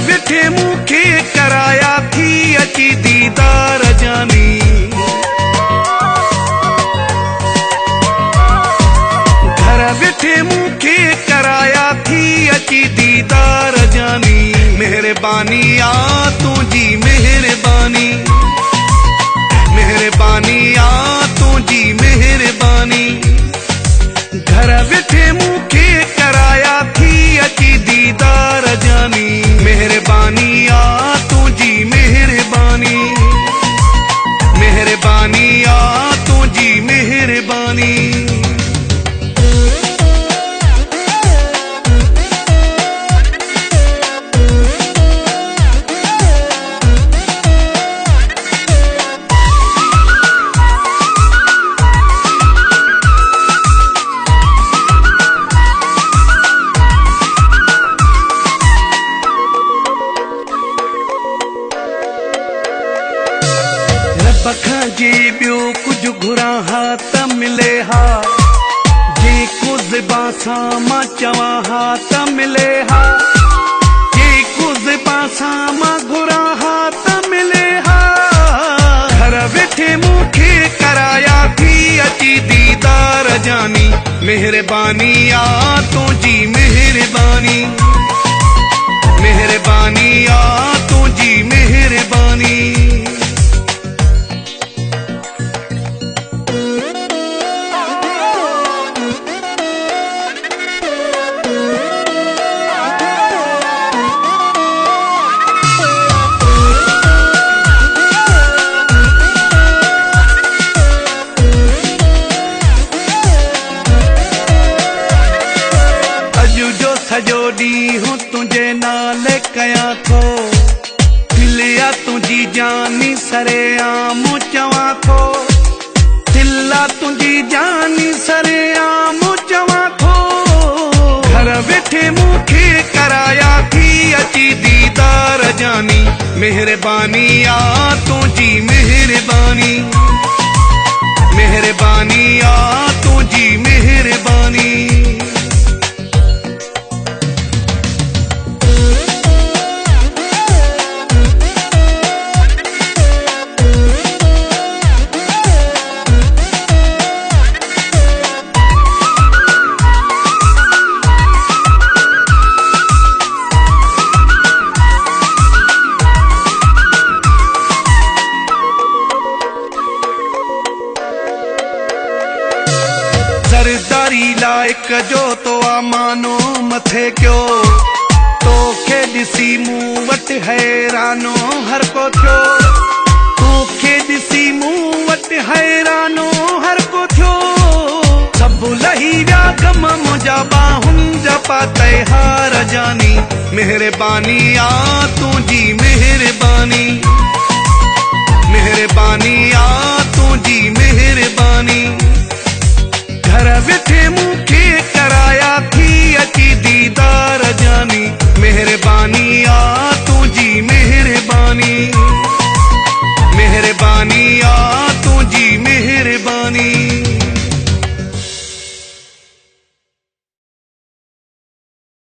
वेठे मूंखे कराया थी अची दीदार जानी। घर वेठे मूंखे कराया थी अची दीदार जानी। मेहरबानी आ तुझी मेहरबानी, मेहरबानी आ तुझी मेहरबानी। घर वेठे मूंखे कराया थी अची दीदार जानी। मेहरबानी आ तुझी मेहरबानी, मेहरबानी आ तुझी मेहरबानी। पखा जी बियो कुछ घुरा हा त मिले हा, जे को ज़िबा सां मां चवा हा त मिले हा। जे को ज़िबा सां मां घुरा हा त मिले हा। घर वेठे मूंखे कराया थी अची दीदार जानी। मेहरबानी आ तुझी मेहरबानी, मेहरबानी आ तुझी मेहरबानी। सजो ॾींहुं तुंहिंजे नाले कयां थो, दिलिया तुंहिंजी जानी सरे आम चवां थो। दिला तुंहिंजी जानी सरे आम चवां थो। घर वेठे मूंखे कराया थी अची दीदार जानी। मेहरबानी आ तुझी मेहरबानी, मेहरबानी आ तुझी मेहरबानी। सरदारी लाइक जो तो आमानो मथे क्यों, तोखे ॾिसी मूं वटि हैरानो हर को थियो। तोखे ॾिसी मूं वटि हैरानो हर को थियो। सभु लही विया गम मुंहिंजा बाहुनि जा पातै हार जानी। मेहरबानी आ तुझी मेहरबानी, मेहरबानी आ तुझी मेहरबानी। घर वेठे मूं